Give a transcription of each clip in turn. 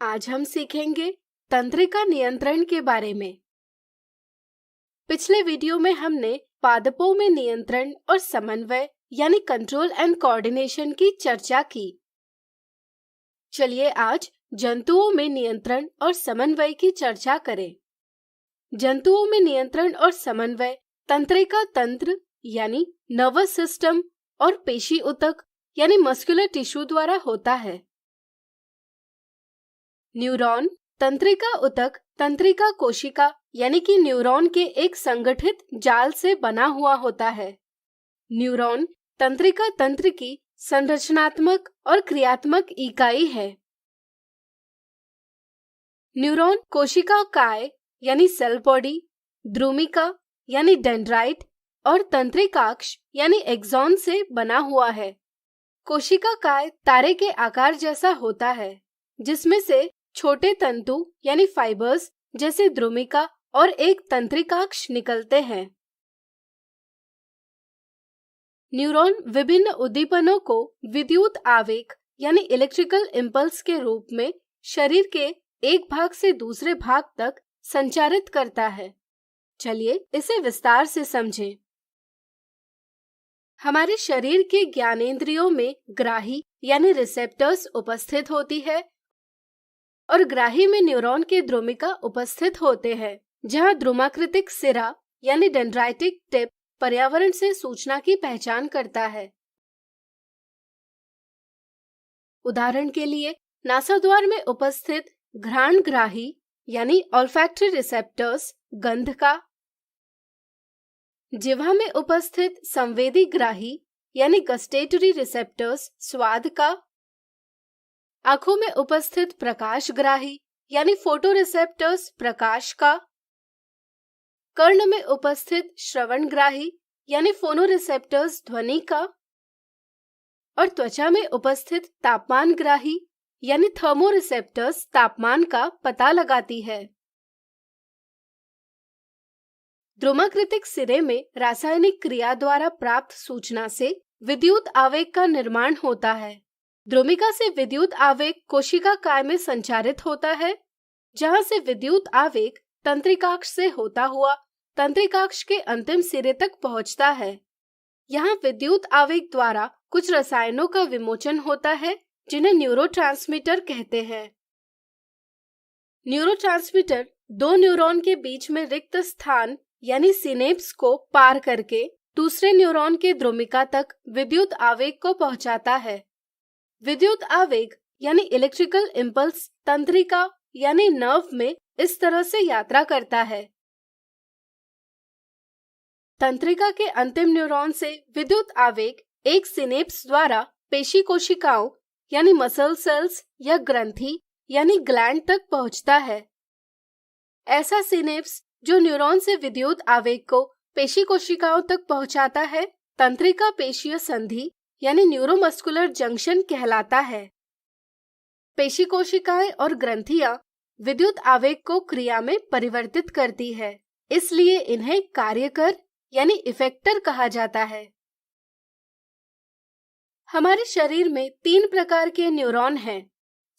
आज हम सीखेंगे तंत्रिका नियंत्रण के बारे में। पिछले वीडियो में हमने पादपों में नियंत्रण और समन्वय यानी कंट्रोल एंड कोऑर्डिनेशन की चर्चा की। चलिए आज जंतुओं में नियंत्रण और समन्वय की चर्चा करें। जंतुओं में नियंत्रण और समन्वय तंत्रिका तंत्र यानी नर्वस सिस्टम और पेशी ऊतक यानी मस्कुलर टिश्यू द्वारा होता है। न्यूरॉन, तंत्रिका ऊतक तंत्रिका कोशिका यानी कि न्यूरॉन के एक संगठित जाल से बना हुआ होता है। न्यूरॉन तंत्रिका तंत्र की संरचनात्मक और क्रियात्मक इकाई है। न्यूरॉन कोशिका काय यानी सेल बॉडी, द्रुमिका यानी डेंड्राइट और तंत्रिकाक्ष यानी एक्सॉन से बना हुआ है। कोशिका काय तारे के आकार जैसा होता है, जिसमें से छोटे तंतु यानी फाइबर्स जैसे द्रुमिका और एक तंत्रिकाक्ष निकलते हैं। न्यूरॉन विभिन्न उद्दीपनों को विद्युत आवेग यानी इलेक्ट्रिकल इम्पल्स के रूप में शरीर के एक भाग से दूसरे भाग तक संचारित करता है। चलिए इसे विस्तार से समझें। हमारे शरीर के ज्ञानेंद्रियों में ग्राही यानी रिसेप्टर्स उपस्थित होती है और ग्राही में न्यूरॉन के द्रुमिका उपस्थित होते हैं, जहां द्रुमाकृतिक सिरा यानी डेंड्राइटिक टिप पर्यावरण से सूचना की पहचान करता है। उदाहरण के लिए नासाद्वार में उपस्थित घ्राणग्राही यानी ऑल्फैक्टरी रिसेप्टर्स गंध का, जिह्वा में उपस्थित संवेदी ग्राही यानी गस्टेटरी रिसेप्टर्स स्वाद का, आंखों में उपस्थित प्रकाशग्राही यानी फोटो रिसेप्टर्स प्रकाश का, कर्ण में उपस्थित श्रवणग्राही यानी फोनो रिसेप्टर्स ध्वनि का और त्वचा में उपस्थित तापमानग्राही यानी थर्मो रिसेप्टर्स तापमान का पता लगाती है। द्रुमाकृतिक सिरे में रासायनिक क्रिया द्वारा प्राप्त सूचना से विद्युत आवेग का निर्माण होता है। द्रुमिका से विद्युत आवेग कोशिका काय में संचारित होता है, जहां से विद्युत आवेग तंत्रिकाक्ष से होता हुआ तंत्रिकाक्ष के अंतिम सिरे तक पहुंचता है। यहाँ विद्युत आवेग द्वारा कुछ रसायनों का विमोचन होता है, जिन्हें न्यूरोट्रांसमीटर कहते हैं। न्यूरोट्रांसमीटर दो न्यूरॉन के बीच में रिक्त स्थान यानी सिनेप्स को पार करके दूसरे न्यूरॉन के द्रुमिका तक विद्युत आवेग को पहुंचाता है। विद्युत आवेग यानी इलेक्ट्रिकल इम्पल्स तंत्रिका यानी नर्व में इस तरह से यात्रा करता है। तंत्रिका के अंतिम न्यूरॉन से विद्युत आवेग एक सिनेप्स द्वारा पेशी कोशिकाओं यानी मसल सेल्स या ग्रंथि यानी ग्लैंड तक पहुंचता है। ऐसा सिनेप्स जो न्यूरॉन से विद्युत आवेग को पेशी कोशिकाओं तक पहुंचाता है, तंत्रिका पेशीय संधि यानी न्यूरोमस्कुलर जंक्शन कहलाता है। पेशी कोशिकाएं और ग्रंथियां विद्युत आवेग को क्रिया में परिवर्तित करती है, इसलिए इन्हें कार्यकर यानी इफेक्टर कहा जाता है। हमारे शरीर में 3 प्रकार के न्यूरॉन हैं।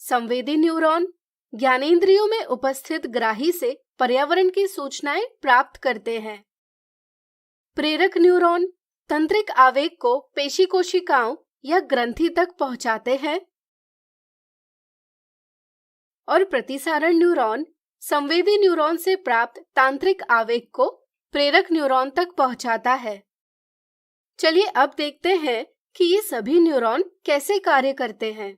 संवेदी न्यूरॉन ज्ञानेंद्रियों में उपस्थित ग्राही से पर्यावरण की सूचनाएं प्राप्त करते हैं। प्रेरक न्यूरॉन तंत्रिक आवेग को पेशी कोशिकाओं या ग्रंथि तक पहुंचाते हैं और प्रतिसारण न्यूरॉन संवेदी न्यूरॉन से प्राप्त तांत्रिक आवेग को प्रेरक न्यूरॉन तक पहुंचाता है। चलिए अब देखते हैं कि ये सभी न्यूरॉन कैसे कार्य करते हैं।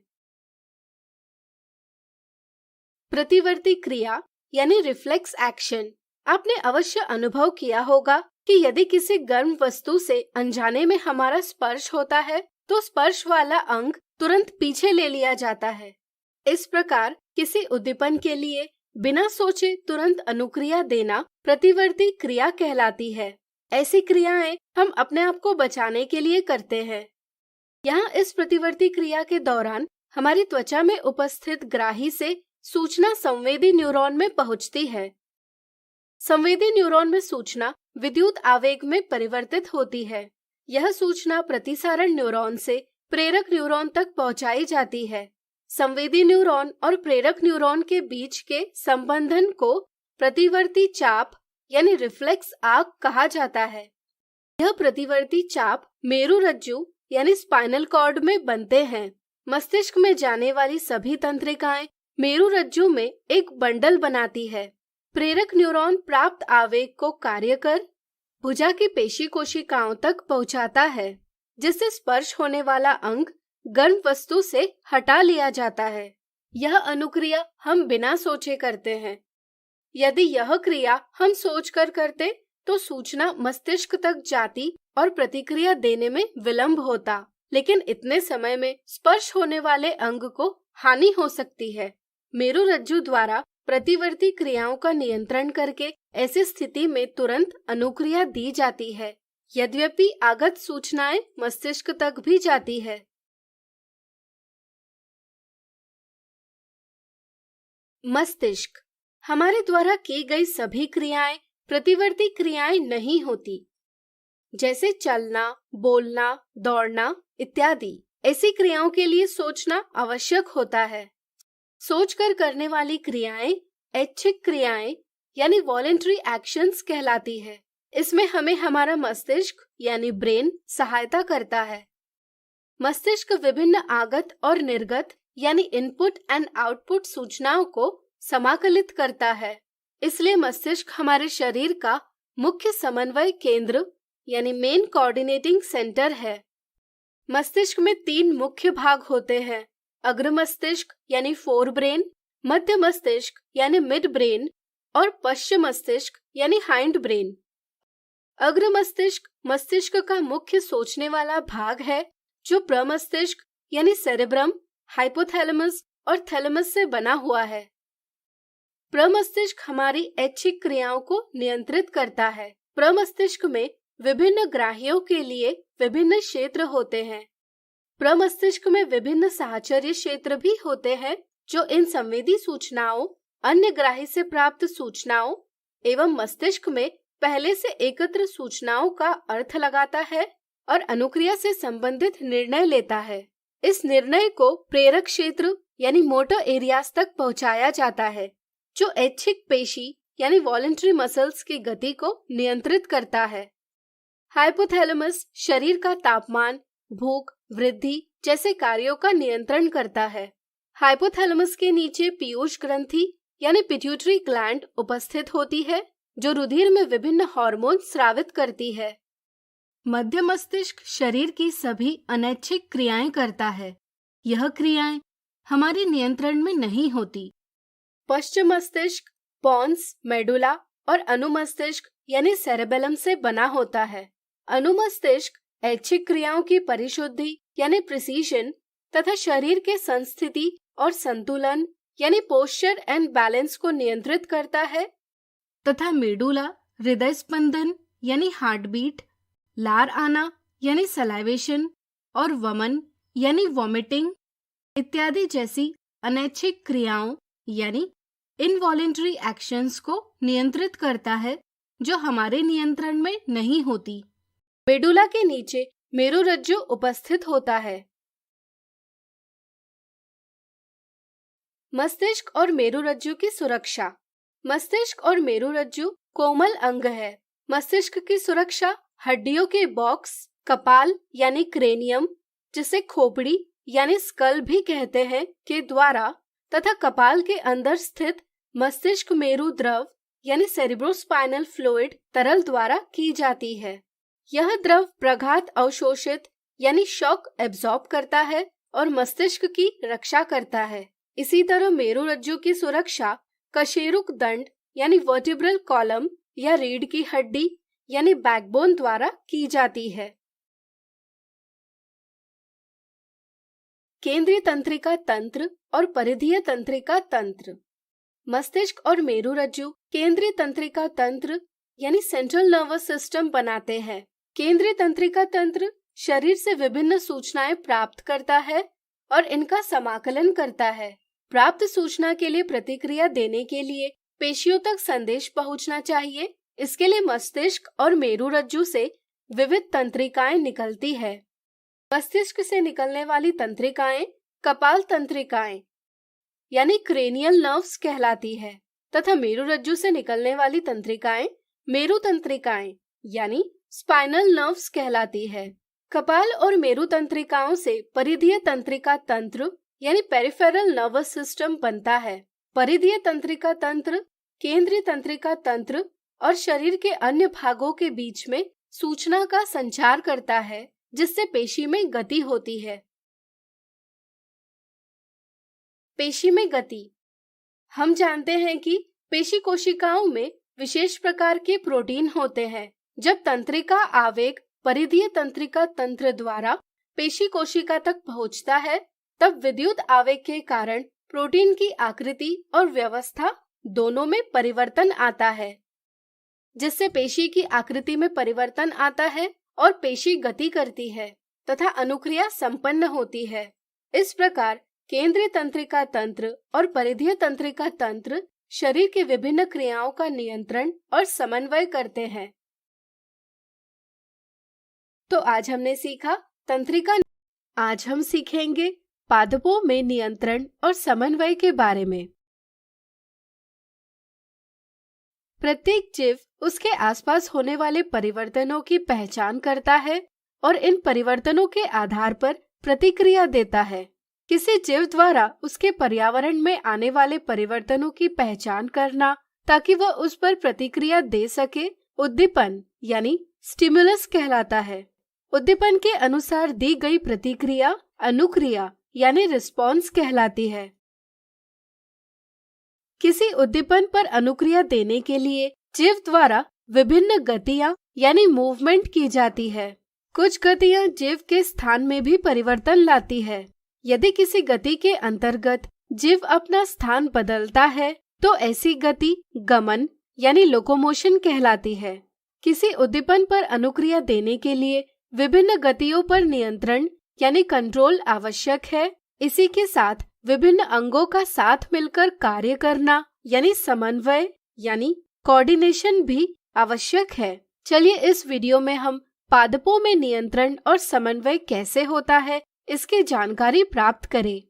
प्रतिवर्ती क्रिया यानी रिफ्लेक्स एक्शन। आपने अवश्य अनुभव किया होगा कि यदि किसी गर्म वस्तु से अनजाने में हमारा स्पर्श होता है, तो स्पर्श वाला अंग तुरंत पीछे ले लिया जाता है। इस प्रकार किसी उद्दीपन के लिए बिना सोचे तुरंत अनुक्रिया देना प्रतिवर्ती क्रिया कहलाती है। ऐसी क्रियाएं हम अपने आप को बचाने के लिए करते हैं। यहाँ इस प्रतिवर्ती क्रिया के दौरान हमारी त्वचा में उपस्थित ग्राही से सूचना संवेदी न्यूरॉन में पहुंचती है। संवेदी न्यूरॉन में सूचना विद्युत आवेग में परिवर्तित होती है। यह सूचना प्रतिसारण न्यूरॉन से प्रेरक न्यूरॉन तक पहुंचाई जाती है। संवेदी न्यूरॉन और प्रेरक न्यूरॉन के बीच के संबंधन को प्रतिवर्ती चाप यानी रिफ्लेक्स आर्क कहा जाता है। यह प्रतिवर्ती चाप मेरुरज्जु यानी स्पाइनल कॉर्ड में बनते हैं। मस्तिष्क में जाने वाली सभी तंत्रिकाएं मेरुरज्जु में एक बंडल बनाती है। प्रेरक न्यूरॉन प्राप्त आवेग को कार्य कर भुजा की पेशी कोशिकाओं तक पहुंचाता है, जिससे स्पर्श होने वाला अंग गर्म वस्तु से हटा लिया जाता है। यह अनुक्रिया हम बिना सोचे करते हैं। यदि यह क्रिया हम सोचकर करते तो सूचना मस्तिष्क तक जाती और प्रतिक्रिया देने में विलंब होता, लेकिन इतने समय में स्पर्श होने वाले अंग को हानि हो सकती है। मेरुरज्जु द्वारा प्रतिवर्ती क्रियाओं का नियंत्रण करके ऐसी स्थिति में तुरंत अनुक्रिया दी जाती है, यद्यपि आगत सूचनाएं मस्तिष्क तक भी जाती है। मस्तिष्क हमारे द्वारा की गई सभी क्रियाएं प्रतिवर्ती क्रियाएं नहीं होती, जैसे चलना, बोलना, दौड़ना इत्यादि। ऐसी क्रियाओं के लिए सोचना आवश्यक होता है। सोचकर करने वाली क्रियाएं ऐच्छिक क्रियाएं यानी वॉलेंटरी एक्शंस कहलाती है। इसमें हमें हमारा मस्तिष्क यानी ब्रेन सहायता करता है। मस्तिष्क विभिन्न आगत और निर्गत यानी इनपुट एंड आउटपुट सूचनाओं को समाकलित करता है। इसलिए मस्तिष्क हमारे शरीर का मुख्य समन्वय केंद्र यानी मेन कोऑर्डिनेटिंग सेंटर है। मस्तिष्क में 3 मुख्य भाग होते हैं: अग्र मस्तिष्क यानी फोर ब्रेन, मध्य मस्तिष्क यानी मिड ब्रेन और पश्चिम मस्तिष्क यानी हाइंड ब्रेन। अग्र मस्तिष्क मस्तिष्क का मुख्य सोचने वाला भाग है, जो प्रमस्तिष्क यानी सेरेब्रम, हाइपोथैलेमस और थैलेमस से बना हुआ है। प्रमस्तिष्क हमारी ऐच्छिक क्रियाओं को नियंत्रित करता है। प्रमस्तिष्क में विभिन्न ग्राहियों के लिए विभिन्न क्षेत्र होते हैं। प्रमस्तिष्क में विभिन्न साहचर्य क्षेत्र भी होते हैं, जो इन संवेदी सूचनाओं, अन्य ग्राही से प्राप्त सूचनाओं एवं मस्तिष्क में पहले से एकत्र सूचनाओं का अर्थ लगाता है और अनुक्रिया से संबंधित निर्णय लेता है। इस निर्णय को प्रेरक क्षेत्र यानी मोटर एरियाज तक पहुंचाया जाता है, जो ऐच्छिक पेशी यानी वॉलेंटरी मसल्स की गति को नियंत्रित करता है। हाइपोथैलेमस शरीर का तापमान, भूख, वृद्धि जैसे कार्यों का नियंत्रण करता है। हाइपोथैलेमस के नीचे पीयूष ग्रंथि यानी पिट्यूटरी ग्लैंड उपस्थित होती है, जो रुधिर में विभिन्न हार्मोन स्रावित करती है। मध्य मस्तिष्क शरीर की सभी अनैच्छिक क्रियाएं करता है। यह क्रियाएं हमारे नियंत्रण में नहीं होती। पश्चिम मस्तिष्क पॉन्स, मेडुला और अनुमस्तिष्क यानी सेरेबेलम से बना होता है। अनुमस्तिष्क ऐच्छिक क्रियाओं की परिशुद्धि यानी प्रिसीजन तथा शरीर के संस्थिति और संतुलन यानी पोस्चर एंड बैलेंस को नियंत्रित करता है, तथा मेडुला हृदय स्पंदन यानी हार्ट बीट, लार आना यानी सलाइवेशन और वमन यानी वॉमिटिंग इत्यादि जैसी अनैच्छिक क्रियाओं यानी इनवॉलेंटरी एक्शंस को नियंत्रित करता है, जो हमारे नियंत्रण में नहीं होती। मेडुला के नीचे मेरुरज्जु उपस्थित होता है। मस्तिष्क और मेरुरज्जु की सुरक्षा। मस्तिष्क और मेरुरज्जु कोमल अंग है। मस्तिष्क की सुरक्षा हड्डियों के बॉक्स, कपाल यानी क्रेनियम, जिसे खोपड़ी यानी स्कल भी कहते हैं, के द्वारा तथा कपाल के अंदर स्थित मस्तिष्क मेरु द्रव यानी सेरिब्रोस्पाइनल फ्लूइड तरल द्वारा की जाती है। यह द्रव प्रघात अवशोषित यानी शॉक एब्जॉर्ब करता है और मस्तिष्क की रक्षा करता है। इसी तरह मेरुरज्जु की सुरक्षा कशेरुक दंड यानी वर्टिब्रल कॉलम या रीढ़ की हड्डी यानी बैकबोन द्वारा की जाती है। केंद्रीय तंत्रिका तंत्र और परिधीय तंत्रिका तंत्र। मस्तिष्क और मेरुरज्जु केंद्रीय तंत्रिका तंत्र यानी सेंट्रल नर्वस सिस्टम बनाते हैं। केंद्रीय तंत्रिका तंत्र शरीर से विभिन्न सूचनाएं प्राप्त करता है और इनका समाकलन करता है। प्राप्त सूचना के लिए प्रतिक्रिया देने के लिए पेशियों तक संदेश पहुंचना चाहिए। इसके लिए मस्तिष्क और मेरुरज्जु से विविध तंत्रिकाएं निकलती है। मस्तिष्क से निकलने वाली तंत्रिकाएं कपाल तंत्रिकाएं यानी क्रेनियल नर्व्स कहलाती है तथा मेरुरज्जु से निकलने वाली तंत्रिकाएं मेरु तंत्रिकाएं यानी स्पाइनल नर्व्स कहलाती है। कपाल और मेरु तंत्रिकाओं से परिधीय तंत्रिका तंत्र यानी पेरिफेरल नर्वस सिस्टम बनता है। परिधीय तंत्रिका तंत्र केंद्रीय तंत्रिका तंत्र और शरीर के अन्य भागों के बीच में सूचना का संचार करता है, जिससे पेशी में गति होती है। पेशी में गति। हम जानते हैं कि पेशी कोशिकाओं में विशेष प्रकार के प्रोटीन होते हैं। जब तंत्रिका आवेग परिधीय तंत्रिका तंत्र द्वारा पेशी कोशिका तक पहुंचता है, तब विद्युत आवेग के कारण प्रोटीन की आकृति और व्यवस्था दोनों में परिवर्तन आता है, जिससे पेशी की आकृति में परिवर्तन आता है और पेशी गति करती है तथा अनुक्रिया संपन्न होती है। इस प्रकार केंद्रीय तंत्रिका तंत्र और परिधीय तंत्रिका तंत्र शरीर के विभिन्न क्रियाओं का नियंत्रण और समन्वय करते हैं। तो आज हमने सीखा तंत्रिका। आज हम सीखेंगे पादपों में नियंत्रण और समन्वय के बारे में। प्रत्येक जीव उसके आसपास होने वाले परिवर्तनों की पहचान करता है और इन परिवर्तनों के आधार पर प्रतिक्रिया देता है। किसी जीव द्वारा उसके पर्यावरण में आने वाले परिवर्तनों की पहचान करना ताकि वह उस पर प्रतिक्रिया दे सके उद्दीपन यानी स्टिमुलस कहलाता है। उद्दीपन के अनुसार दी गई प्रतिक्रिया अनुक्रिया यानी रिस्पॉन्स कहलाती है। किसी उद्दीपन पर अनुक्रिया देने के लिए जीव द्वारा विभिन्न गतियां यानी मूवमेंट की जाती है। कुछ गतियां जीव के स्थान में भी परिवर्तन लाती है। यदि किसी गति के अंतर्गत जीव अपना स्थान बदलता है तो ऐसी गति गमन यानी लोकोमोशन कहलाती है। किसी उद्दीपन पर अनुक्रिया देने के लिए विभिन्न गतियों पर नियंत्रण यानी कंट्रोल आवश्यक है। इसी के साथ विभिन्न अंगों का साथ मिलकर कार्य करना यानी समन्वय यानी कोऑर्डिनेशन भी आवश्यक है। चलिए इस वीडियो में हम पादपों में नियंत्रण और समन्वय कैसे होता है इसकी जानकारी प्राप्त करें।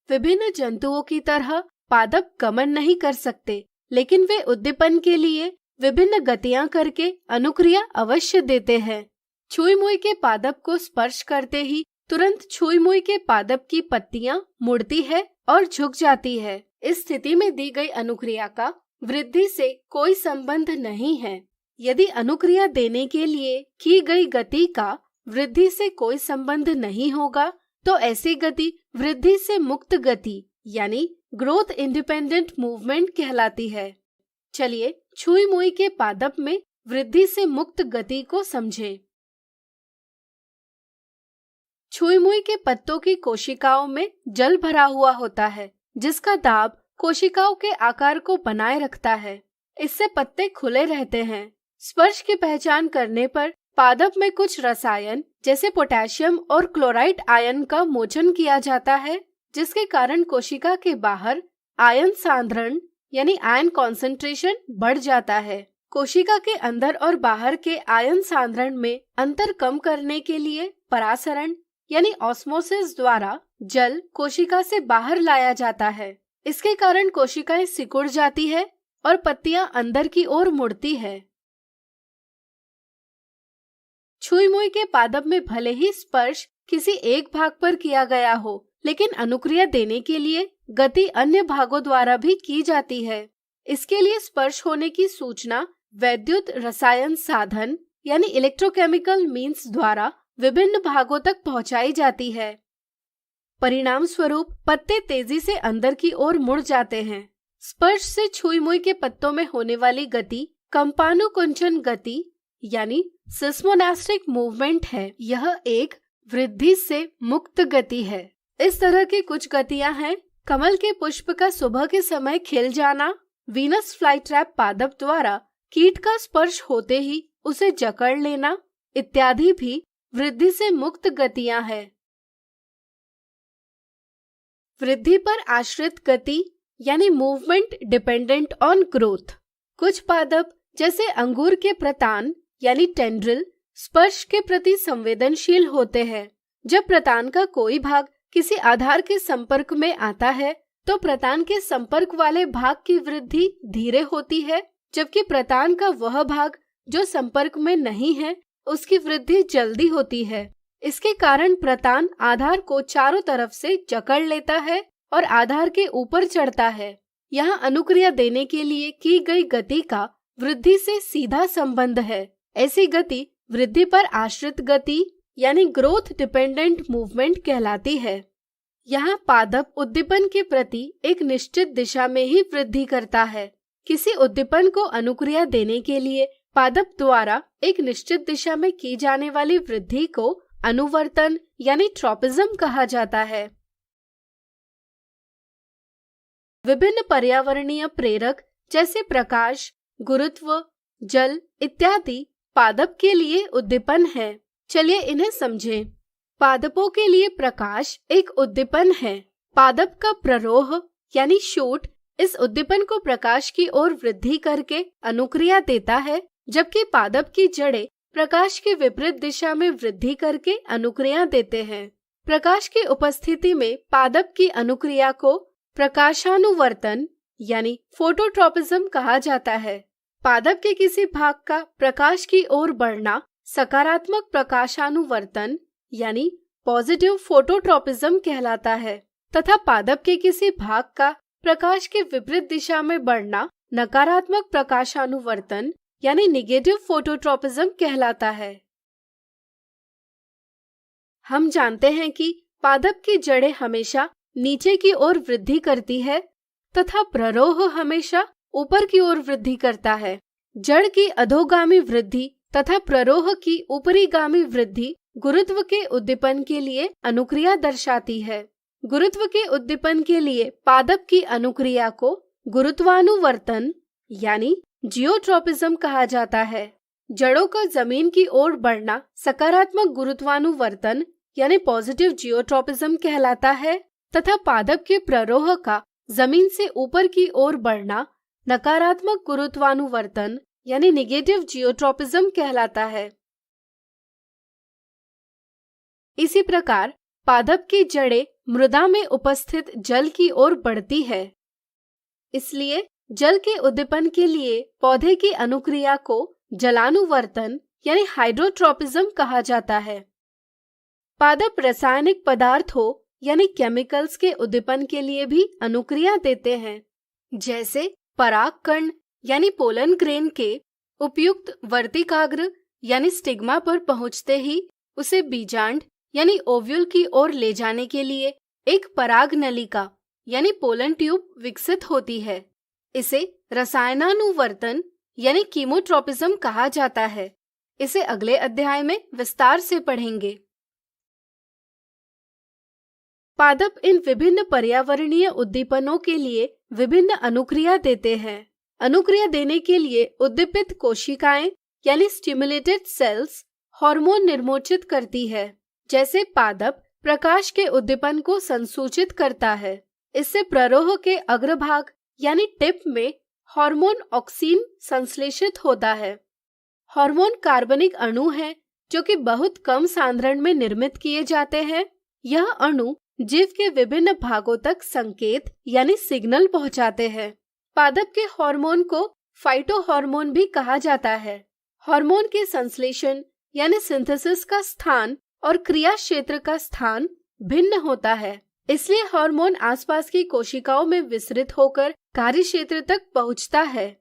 विभिन्न जंतुओं की तरह पादप गमन नहीं कर सकते, लेकिन वे उद्दीपन के लिए विभिन्न गतियां करके अनुक्रिया अवश्य देते हैं। छुई मुई के पादप को स्पर्श करते ही तुरंत छुई मुई के पादप की पत्तियां मुड़ती है और झुक जाती है। इस स्थिति में दी गई अनुक्रिया का वृद्धि से कोई संबंध नहीं है। यदि अनुक्रिया देने के लिए की गई गति का वृद्धि से कोई संबंध नहीं होगा तो ऐसी गति वृद्धि से मुक्त गति यानी ग्रोथ इंडिपेंडेंट मूवमेंट कहलाती है। चलिए छुई मुई के पादप में वृद्धि से मुक्त गति को समझें। छुई मुई के पत्तों की कोशिकाओं में जल भरा हुआ होता है, जिसका दाब कोशिकाओं के आकार को बनाए रखता है। इससे पत्ते खुले रहते हैं। स्पर्श की पहचान करने पर पादप में कुछ रसायन जैसे पोटेशियम और क्लोराइड आयन का मोचन किया जाता है, जिसके कारण कोशिका के बाहर आयन सांद्रण यानी आयन कॉन्सेंट्रेशन बढ़ जाता है। कोशिका के अंदर और बाहर के आयन सांद्रण में अंतर कम करने के लिए परासरण यानी ऑस्मोसिस द्वारा जल कोशिका से बाहर लाया जाता है। इसके कारण कोशिकाएं सिकुड़ जाती है और पत्तियां अंदर की ओर मुड़ती है। छुई मुई के पादप में भले ही स्पर्श किसी एक भाग पर किया गया हो, लेकिन अनुक्रिया देने के लिए गति अन्य भागों द्वारा भी की जाती है। इसके लिए स्पर्श होने की सूचना वैद्युत रसायन साधन यानी इलेक्ट्रोकेमिकल मीन्स द्वारा विभिन्न भागों तक पहुंचाई जाती है। परिणाम स्वरूप पत्ते तेजी से अंदर की ओर मुड़ जाते हैं। स्पर्श से छुई मुई के पत्तों में होने वाली गति कंपानुकुंचन गति यानी सिस्मोनास्टिक मूवमेंट है। यह एक वृद्धि से मुक्त गति है। इस तरह की कुछ गतियां हैं कमल के पुष्प का सुबह के समय खिल जाना, वीनस फ्लाईट्रैप पादप द्वारा कीट का स्पर्श होते ही उसे जकड़ लेना इत्यादि भी वृद्धि से मुक्त गतियां हैं। वृद्धि पर आश्रित गति यानी मूवमेंट डिपेंडेंट ऑन ग्रोथ। कुछ पादप जैसे अंगूर के प्रतान यानी टेंड्रिल स्पर्श के प्रति संवेदनशील होते हैं। जब प्रतान का कोई भाग किसी आधार के संपर्क में आता है तो प्रतान के संपर्क वाले भाग की वृद्धि धीरे होती है, जबकि प्रतान का वह भाग जो संपर्क में नहीं है उसकी वृद्धि जल्दी होती है। इसके कारण प्रतान आधार को चारों तरफ से जकड़ लेता है और आधार के ऊपर चढ़ता है। यहाँ अनुक्रिया देने के लिए की गई गति का वृद्धि से सीधा संबंध है। ऐसी गति वृद्धि पर आश्रित गति यानी ग्रोथ डिपेंडेंट मूवमेंट कहलाती है। यहाँ पादप उद्दीपन के प्रति एक निश्चित दिशा में ही वृद्धि करता है। किसी उद्दीपन को अनुक्रिया देने के लिए पादप द्वारा एक निश्चित दिशा में की जाने वाली वृद्धि को अनुवर्तन यानी ट्रॉपिज्म कहा जाता है। विभिन्न पर्यावरणीय प्रेरक जैसे प्रकाश, गुरुत्व, जल इत्यादि पादप के लिए उद्दीपन है। चलिए इन्हें समझें। पादपों के लिए प्रकाश एक उद्दीपन है। पादप का प्ररोह यानी शूट इस उद्दीपन को प्रकाश की ओर वृद्धि करके अनुक्रिया देता है, जबकि पादप की जड़ें प्रकाश की विपरीत दिशा में वृद्धि करके अनुक्रिया देते हैं। प्रकाश की उपस्थिति में पादप की अनुक्रिया को प्रकाशानुवर्तन यानी फोटोट्रॉपिज्म कहा जाता है। पादप के किसी भाग का प्रकाश की ओर बढ़ना सकारात्मक प्रकाशानुवर्तन यानी पॉजिटिव फोटोट्रॉपिज्म कहलाता है तथा पादप के किसी भाग का प्रकाश के विपरीत दिशा में बढ़ना नकारात्मक प्रकाशानुवर्तन यानी निगेटिव फोटोट्रॉपिज्म कहलाता है। हम जानते हैं कि पादप की जड़ें हमेशा नीचे की ओर वृद्धि करती है तथा प्ररोह हमेशा ऊपर की ओर वृद्धि करता है। जड़ की अधोगामी वृद्धि तथा प्ररोह की ऊपरीगामी वृद्धि गुरुत्व के उद्दीपन के लिए अनुक्रिया दर्शाती है। गुरुत्व के उद्दीपन के लिए पादप की अनुक्रिया को गुरुत्वानुवर्तन यानी जियोट्रॉपिज्म कहा जाता है। जड़ों का जमीन की ओर बढ़ना सकारात्मक गुरुत्वानुवर्तन यानी पॉजिटिव जियोट्रॉपिज्म कहलाता है तथा पादप के प्ररोह का जमीन से ऊपर की ओर बढ़ना नकारात्मक गुरुत्वानुवर्तन यानी निगेटिव जियोट्रॉपिज्म कहलाता है। इसी प्रकार पादप की जड़ें मृदा में उपस्थित जल की ओर बढ़ती है। इसलिए जल के उद्दीपन के लिए पौधे की अनुक्रिया को जलानुवर्तन यानी हाइड्रोट्रॉपिज्म कहा जाता है। पादप रासायनिक पदार्थों यानी केमिकल्स के उद्दीपन के लिए भी अनुक्रिया देते हैं, जैसे परागकण यानी पोलन ग्रेन के उपयुक्त वर्तिकाग्र यानी स्टिग्मा पर पहुंचते ही उसे बीजांड यानी ओव्यूल की ओर ले जाने के लिए एक पराग नलिका यानी पोलन ट्यूब विकसित होती है। इसे रसायनानुवर्तन यानी कीमोट्रॉपिज्म कहा जाता है। इसे अगले अध्याय में विस्तार से पढ़ेंगे। पादप इन विभिन्न पर्यावरणीय उद्दीपनों के लिए विभिन्न अनुक्रिया देते हैं। अनुक्रिया देने के लिए उद्दीपित कोशिकाएं यानी स्टिमुलेटेड सेल्स हार्मोन निर्मोचित करती है। जैसे पादप प्रकाश के उद्दीपन को संसूचित करता है। इससे प्ररोह के अग्रभाग यानी टिप में हार्मोन ऑक्सीन संश्लेषित होता है। हार्मोन कार्बनिक अणु हैं जो कि बहुत कम सांद्रण में निर्मित किए जाते हैं। यह अणु जीव के विभिन्न भागों तक संकेत यानी सिग्नल पहुंचाते हैं। पादप के हार्मोन को फाइटोहार्मोन भी कहा जाता है। हार्मोन के संश्लेषण यानी सिंथेसिस का स्थान और क्रिया क्षेत्र का स्थान भिन्न होता है। इसलिए हार्मोन आसपास की कोशिकाओं में विसरित होकर कार्य क्षेत्र तक पहुंचता है।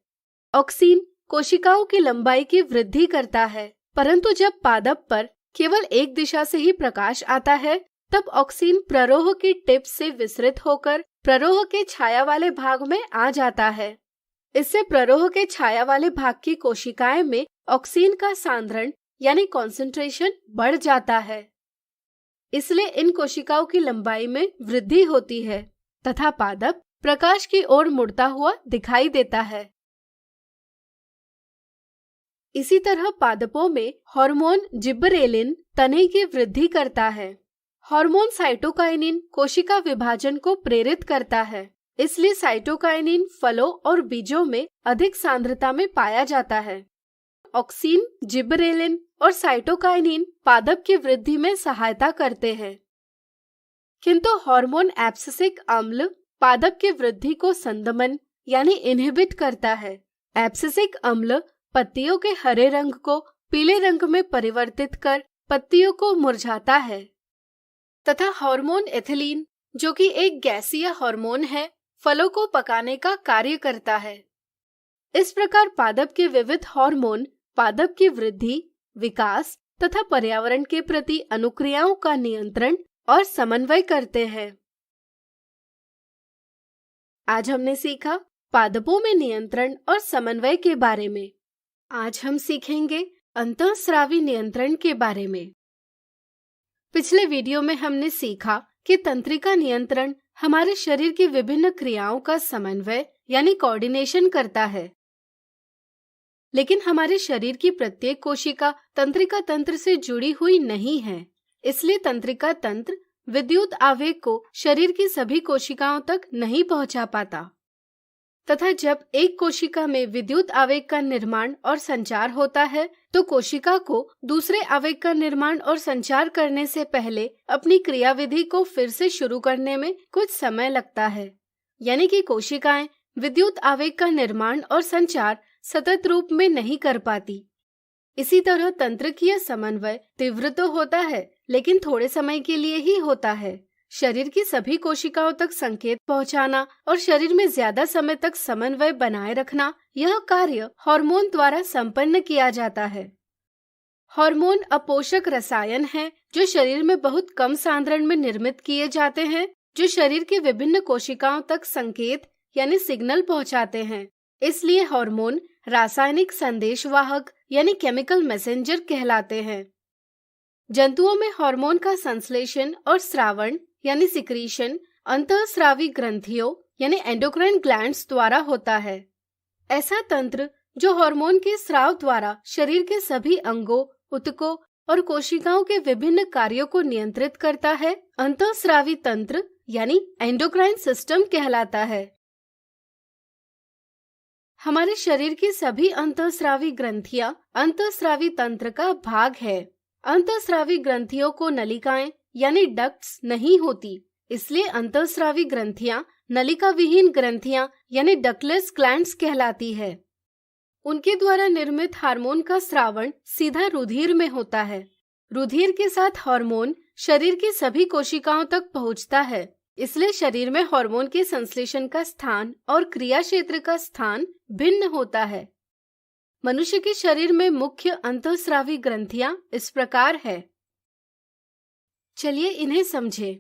ऑक्सीन कोशिकाओं की लंबाई की वृद्धि करता है, परंतु जब पादप पर केवल एक दिशा से ही प्रकाश आता है तब ऑक्सीन प्ररोह की टिप से विसरित होकर प्ररोह के छाया वाले भाग में आ जाता है। इससे प्ररोह के छाया वाले भाग की कोशिकाएं में ऑक्सीन का सांद्रण यानी कॉन्सेंट्रेशन बढ़ जाता है। इसलिए इन कोशिकाओं की लंबाई में वृद्धि होती है तथा पादप प्रकाश की ओर मुड़ता हुआ दिखाई देता है। इसी तरह पादपों में हार्मोन जिबरेलिन तने की वृद्धि करता है। हार्मोन साइटोकाइनिन कोशिका विभाजन को प्रेरित करता है। इसलिए साइटोकाइनिन फलों और बीजों में अधिक सांद्रता में पाया जाता है। ऑक्सीन, जिबरेलिन और साइटोकाइनिन पादप की वृद्धि में सहायता करते हैं। किंतु हार्मोन एब्सिसिक अम्ल पादप की वृद्धि को संदमन यानी इनहिबिट करता है। एब्सिसिक अम्ल पत्तियों के हरे रंग को पीले रंग में परिवर्तित कर पत्तियों को मुरझाता है। तथा हार्मोन एथिलीन, जो कि एक गैसीय हार्मोन है, फलों को पकाने का कार्य करता है। इस प्रकार पादप के विविध हार्मोन पादप की वृद्धि, विकास तथा पर्यावरण के प्रति अनुक्रियाओं का नियंत्रण और समन्वय करते हैं। आज हमने सीखा पादपों में नियंत्रण और समन्वय के बारे में। आज हम सीखेंगे अंतःस्रावी नियंत्रण के बारे में। पिछले वीडियो में हमने सीखा कि तंत्रिका नियंत्रण हमारे शरीर की विभिन्न क्रियाओं का समन्वय यानी कोऑर्डिनेशन करता है। लेकिन हमारे शरीर की प्रत्येक कोशिका तंत्रिका तंत्र से जुड़ी हुई नहीं है, इसलिए तंत्रिका तंत्र विद्युत आवेग को शरीर की सभी कोशिकाओं तक नहीं पहुंचा पाता। तथा जब एक कोशिका में विद्युत आवेग का निर्माण और संचार होता है, तो कोशिका को दूसरे आवेग का निर्माण और संचार करने से पहले अपनी क्रियाविधि को फिर से शुरू करने में कुछ समय लगता है। यानी कि कोशिकाएं विद्युत आवेग का निर्माण और संचार सतत रूप में नहीं कर पाती। इसी तरह तंत्रिकीय समन्वय तीव्र तो होता है, लेकिन थोड़े समय के लिए ही होता है। शरीर की सभी कोशिकाओं तक संकेत पहुंचाना और शरीर में ज्यादा समय तक समन्वय बनाए रखना, यह कार्य हार्मोन द्वारा संपन्न किया जाता है। हार्मोन अपोषक रसायन हैं जो शरीर में बहुत कम सांद्रण में निर्मित किए जाते हैं, जो शरीर की विभिन्न कोशिकाओं तक संकेत यानी सिग्नल पहुंचाते हैं। इसलिए हार्मोन रासायनिक संदेशवाहक यानी केमिकल मैसेंजर कहलाते हैं। जंतुओं में हार्मोन का संश्लेषण और स्रावण यानी सिक्रीशन अंतःस्रावी ग्रंथियों यानी एंडोक्राइन ग्लैंड्स द्वारा होता है। ऐसा तंत्र जो हार्मोन के स्राव द्वारा शरीर के सभी अंगों, ऊतकों और कोशिकाओं के विभिन्न कार्यों को नियंत्रित करता है, अंतःस्रावी तंत्र यानी एंडोक्राइन सिस्टम कहलाता है। हमारे शरीर की सभी अंतःस्रावी ग्रंथियां अंतःस्रावी तंत्र का भाग है। अंतःस्रावी ग्रंथियों को नलिकाएं यानी डक्ट्स नहीं होती, इसलिए अंतःस्रावी ग्रंथियां नलिका विहीन ग्रंथियां यानी डक्टलेस ग्लैंड्स कहलाती है। उनके द्वारा निर्मित हार्मोन का स्रावण सीधा रुधिर में होता है। रुधिर के साथ हार्मोन शरीर की सभी कोशिकाओं तक पहुंचता है, इसलिए शरीर में हार्मोन के संश्लेषण का स्थान और क्रिया क्षेत्र का स्थान भिन्न होता है। मनुष्य के शरीर में मुख्य अंतःस्रावी ग्रंथियां इस प्रकार है। चलिए इन्हें समझें।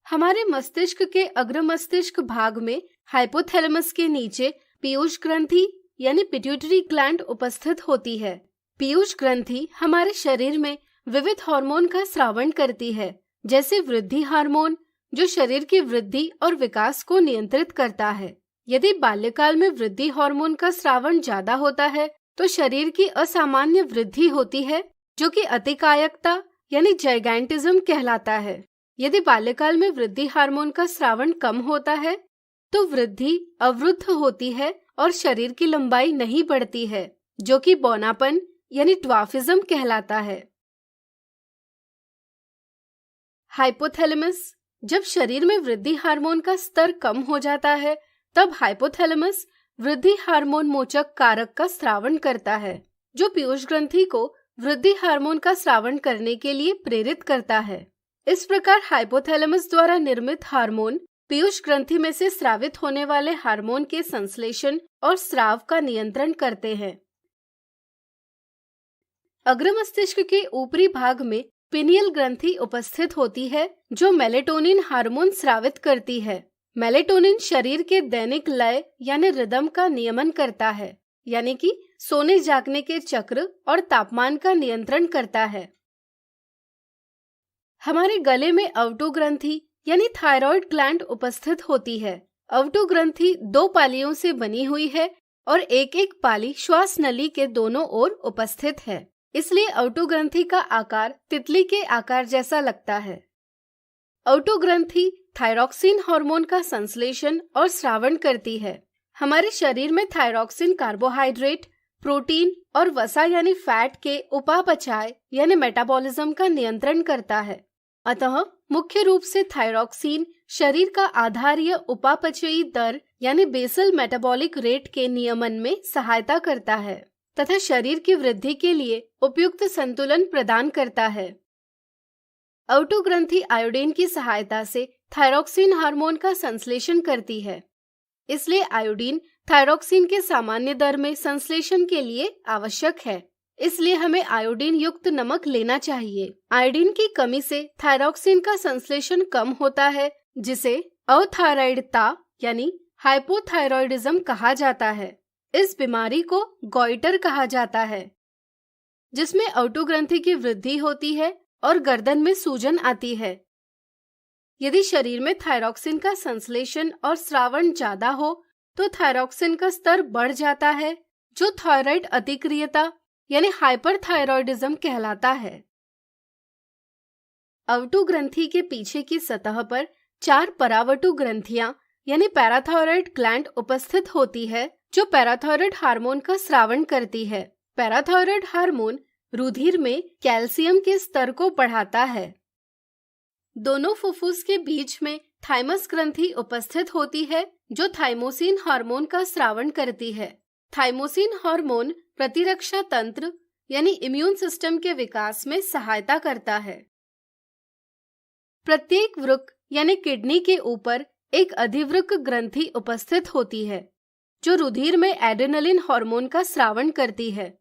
हमारे मस्तिष्क के अग्र मस्तिष्क भाग में हाइपोथैलेमस के नीचे पीयूष ग्रंथि यानी पिट्यूटरी ग्लैंड उपस्थित होती है। पीयूष ग्रंथि हमारे शरीर में विविध हार्मोन का स्रावण करती है, जैसे वृद्धि हार्मोन जो शरीर की वृद्धि और विकास को नियंत्रित करता है। यदि बाल्यकाल में वृद्धि हार्मोन का स्रावण ज्यादा होता है, तो शरीर की असामान्य वृद्धि होती है, जो कि अतिकायकता यानी जाइगैंटिज्म कहलाता है। यदि बाल्यकाल में वृद्धि हार्मोन का स्रावण कम होता है, तो वृद्धि अवरुद्ध होती है और शरीर की लंबाई नहीं बढ़ती है, जो कि बौनापन यानी ड्वार्फिज्म कहलाता है। हाइपोथैलेमस, जब शरीर में वृद्धि हार्मोन का स्तर कम हो जाता है, तब हाइपोथैलेमस वृद्धि हार्मोन मोचक कारक का स्रावण करता है, जो पीयूष ग्रंथि को वृद्धि हार्मोन का स्रावण करने के लिए प्रेरित करता है। इस प्रकार हाइपोथैलेमस द्वारा निर्मित हार्मोन पीयूष ग्रंथि में से स्रावित होने वाले हार्मोन के संश्लेषण और स्राव का नियंत्रण करते हैं। अग्र मस्तिष्क के ऊपरी भाग में पिनियल ग्रंथि उपस्थित होती है, जो मेलेटोनिन हार्मोन स्रावित करती है। मेलेटोनिन शरीर के दैनिक लय यानी रिदम का नियमन करता है, यानी कि सोने जागने के चक्र और तापमान का नियंत्रण करता है। हमारे गले में अवटु ग्रंथि यानी थायराइड ग्लैंड उपस्थित होती है। अवटु ग्रंथि 2 पालियों से बनी हुई है और एक एक पाली श्वास नली के दोनों ओर उपस्थित है, इसलिए अवटु ग्रंथि का आकार तितली के आकार जैसा लगता है। अवटु ग्रंथि थायरॉक्सिन हार्मोन का संश्लेषण और स्रावण करती है। हमारे शरीर में थायरॉक्सिन कार्बोहाइड्रेट प्रोटीन और वसा यानी फैट के उपापचय यानी मेटाबॉलिज्म का नियंत्रण करता है। अतः मुख्य रूप से थायरॉक्सिन शरीर का आधारीय उपापचयी दर यानी बेसल मेटाबॉलिक रेट के नियमन में सहायता करता है तथा शरीर की वृद्धि के लिए उपयुक्त संतुलन प्रदान करता है। अवटु ग्रंथि आयोडीन की सहायता से थायरॉक्सिन हार्मोन का संश्लेषण करती है, इसलिए आयोडीन थायरॉक्सिन के सामान्य दर में संश्लेषण के लिए आवश्यक है। इसलिए हमें आयोडीन युक्त नमक लेना चाहिए। आयोडीन की कमी से थायरॉक्सिन का संश्लेषण कम होता है, जिसे अथायरॉयडता यानी हाइपोथायरॉयडिज्म कहा जाता है। इस बीमारी को गॉइटर कहा जाता है, जिसमें अवटु ग्रंथि की वृद्धि होती है और गर्दन में सूजन आती है। यदि शरीर में थायरॉक्सिन का संश्लेषण और स्रावण ज्यादा हो तो थायरॉक्सिन का स्तर बढ़ जाता है, जो थायराइड अतिक्रियता यानी हाइपरथायरॉयडिज्म कहलाता है। अवटु ग्रंथि के पीछे की सतह पर 4 परावटु ग्रंथियां यानी पैराथायरॉयड ग्लैंड उपस्थित होती है, जो पैराथायरॉयड हार्मोन का स्रावण करती है। पैराथायरॉयड हार्मोन रुधिर में कैल्शियम के स्तर को बढ़ाता है। दोनों फुफ्फुस के बीच में थाइमस ग्रंथि उपस्थित होती है, जो थाइमोसिन हार्मोन का स्रावण करती है। थाइमोसिन हार्मोन प्रतिरक्षा तंत्र यानी इम्यून सिस्टम के विकास में सहायता करता है। प्रत्येक वृक्क यानी किडनी के ऊपर एक अधिवृक्क ग्रंथि उपस्थित होती है, जो रुधिर में एड्रेनलिन हार्मोन का स्रावण करती है।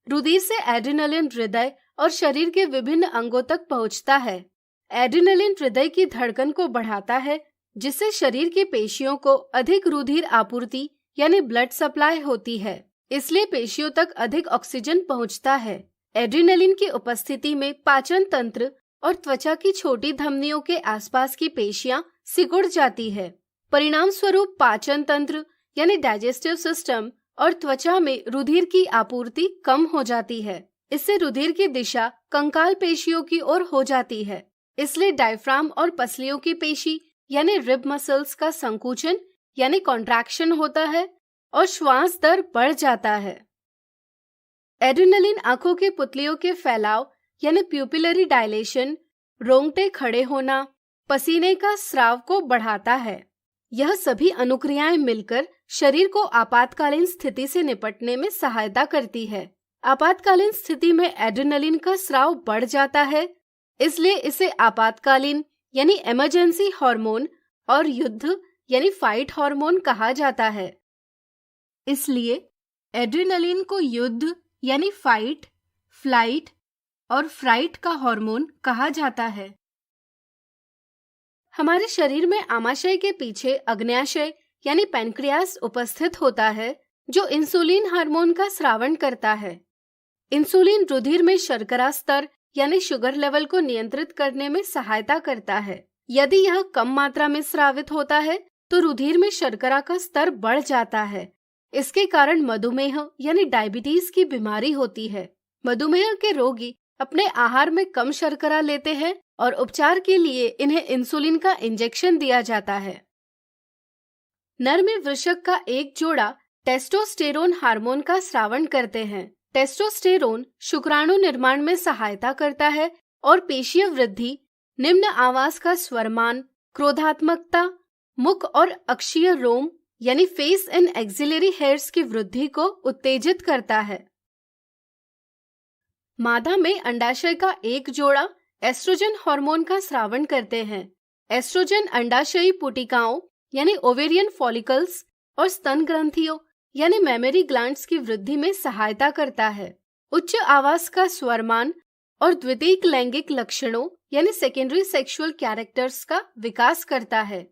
रुधिर से एड्रेनलिन हृदय और शरीर के विभिन्न अंगों तक पहुंचता है। एड्रेनलिन हृदय की धड़कन को बढ़ाता है, जिससे शरीर की पेशियों को अधिक रुधिर आपूर्ति यानी ब्लड सप्लाई होती है। इसलिए पेशियों तक अधिक ऑक्सीजन पहुंचता है। एड्रेनलिन की उपस्थिति में पाचन तंत्र और त्वचा की छोटी धमनियों के आसपास की पेशियां सिकुड़ जाती है। परिणाम स्वरूप पाचन तंत्र यानी डाइजेस्टिव सिस्टम और त्वचा में रुधिर की आपूर्ति कम हो जाती है। इससे रुधिर की दिशा कंकाल पेशियों की ओर हो जाती है। इसलिए डायफ्राम और पसलियों की पेशी यानी रिब मसल्स का संकुचन यानी कॉन्ट्रैक्शन होता है और श्वास दर बढ़ जाता है। एड्रेनलिन आंखों के पुतलियों के फैलाव यानी प्यूपिलरी डायलेशन, रोंगटे खड़े होना, पसीने का स्राव को बढ़ाता है। यह सभी अनुक्रियाएं मिलकर शरीर को आपातकालीन स्थिति से निपटने में सहायता करती है। आपातकालीन स्थिति में एड्रेनलिन का स्राव बढ़ जाता है, इसलिए इसे आपातकालीन यानी इमरजेंसी हार्मोन और युद्ध यानी फाइट हार्मोन कहा जाता है। इसलिए एड्रेनलिन को युद्ध यानी फाइट, फ्लाइट और फ्राइट का हार्मोन कहा जाता है। हमारे शरीर में आमाशय के पीछे अग्न्याशय यानी पैनक्रियास उपस्थित होता है, जो इंसुलिन हार्मोन का स्रावण करता है। इंसुलिन रुधिर में शर्करा स्तर यानी शुगर लेवल को नियंत्रित करने में सहायता करता है। यदि यह कम मात्रा में स्रावित होता है तो रुधिर में शर्करा का स्तर बढ़ जाता है। इसके कारण मधुमेह यानी डायबिटीज की बीमारी होती है। मधुमेह के रोगी अपने आहार में कम शर्करा लेते हैं और उपचार के लिए इन्हें इंसुलिन का इंजेक्शन दिया जाता है। नर में वृषक का एक जोड़ा टेस्टोस्टेरोन हार्मोन का स्रावण करते हैं। टेस्टोस्टेरोन शुक्राणु निर्माण में सहायता करता है और पेशीय वृद्धि, निम्न आवाज का स्वरमान, क्रोधात्मकता, मुख और अक्षीय रोम यानी फेस एंड एक्सिलरी हेयर्स की वृद्धि को उत्तेजित करता है। मादा में अंडाशय का एक जोड़ा एस्ट्रोजन हार्मोन का स्रावण करते हैं। एस्ट्रोजन अंडाशयी पुटिकाओं यानी ओवेरियन फॉलिकल्स और स्तन ग्रंथियों यानी मेमरी ग्लैंड्स की वृद्धि में सहायता करता है। उच्च आवाज का स्वरमान और द्वितीयक लैंगिक लक्षणों यानी सेकेंडरी सेक्सुअल कैरेक्टर्स का विकास करता है।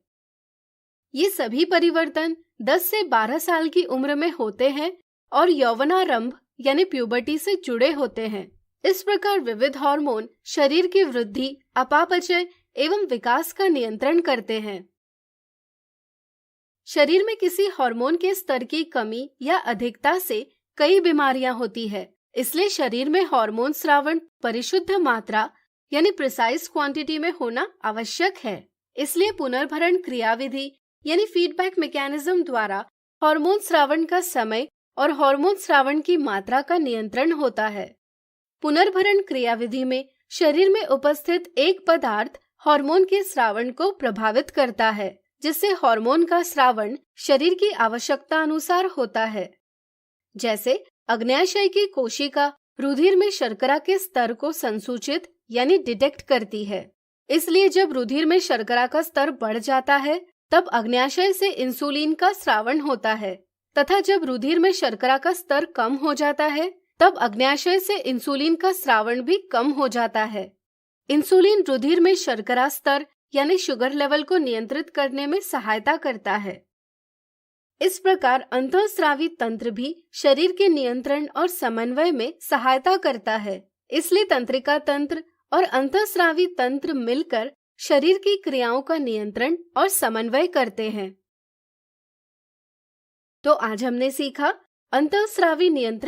ये सभी परिवर्तन 10 से 12 साल की उम्र में होते हैं और यौवनारंभ यानी प्यूबर्टी से जुड़े होते हैं। इस प्रकार विविध हार्मोन शरीर की वृद्धि, अपापचय एवं विकास का नियंत्रण करते हैं। शरीर में किसी हार्मोन के स्तर की कमी या अधिकता से कई बीमारियां होती है। इसलिए शरीर में हार्मोन स्रावण परिशुद्ध मात्रा यानी प्रिसाइज क्वांटिटी में होना आवश्यक है। इसलिए पुनर्भरण क्रियाविधि यानी फीडबैक मैकेनिज्म द्वारा हार्मोन स्रावण का समय और हार्मोन स्रावण की मात्रा का नियंत्रण होता है। पुनर्भरण क्रियाविधि में शरीर में उपस्थित एक पदार्थ हार्मोन के स्रावण को प्रभावित करता है, जिससे हार्मोन का स्रावण शरीर की आवश्यकता अनुसार होता है। जैसे अग्न्याशय की कोशिका रुधिर में शर्करा के स्तर को संसूचित यानी डिटेक्ट करती है। इसलिए जब रुधिर में शर्करा का स्तर बढ़ जाता है तब अग्न्याशय से इंसुलिन का स्रावण होता है, तथा जब रुधिर में शर्करा का स्तर कम हो जाता है तब अग्न्याशय से इंसुलिन का स्रावण भी कम हो जाता है। इंसुलिन रुधिर में शर्करा स्तर यानी शुगर लेवल को नियंत्रित करने में सहायता करता है। इस प्रकार अंतःस्रावी तंत्र भी शरीर के नियंत्रण और समन्वय में सहायता करता है। इसलिए तंत्रिका तंत्र और अंतःस्रावी तंत्र मिलकर शरीर की क्रियाओं का नियंत्रण और समन्वय करते हैं। तो आज हमने सीखा अंतःस्रावी नियंत्रण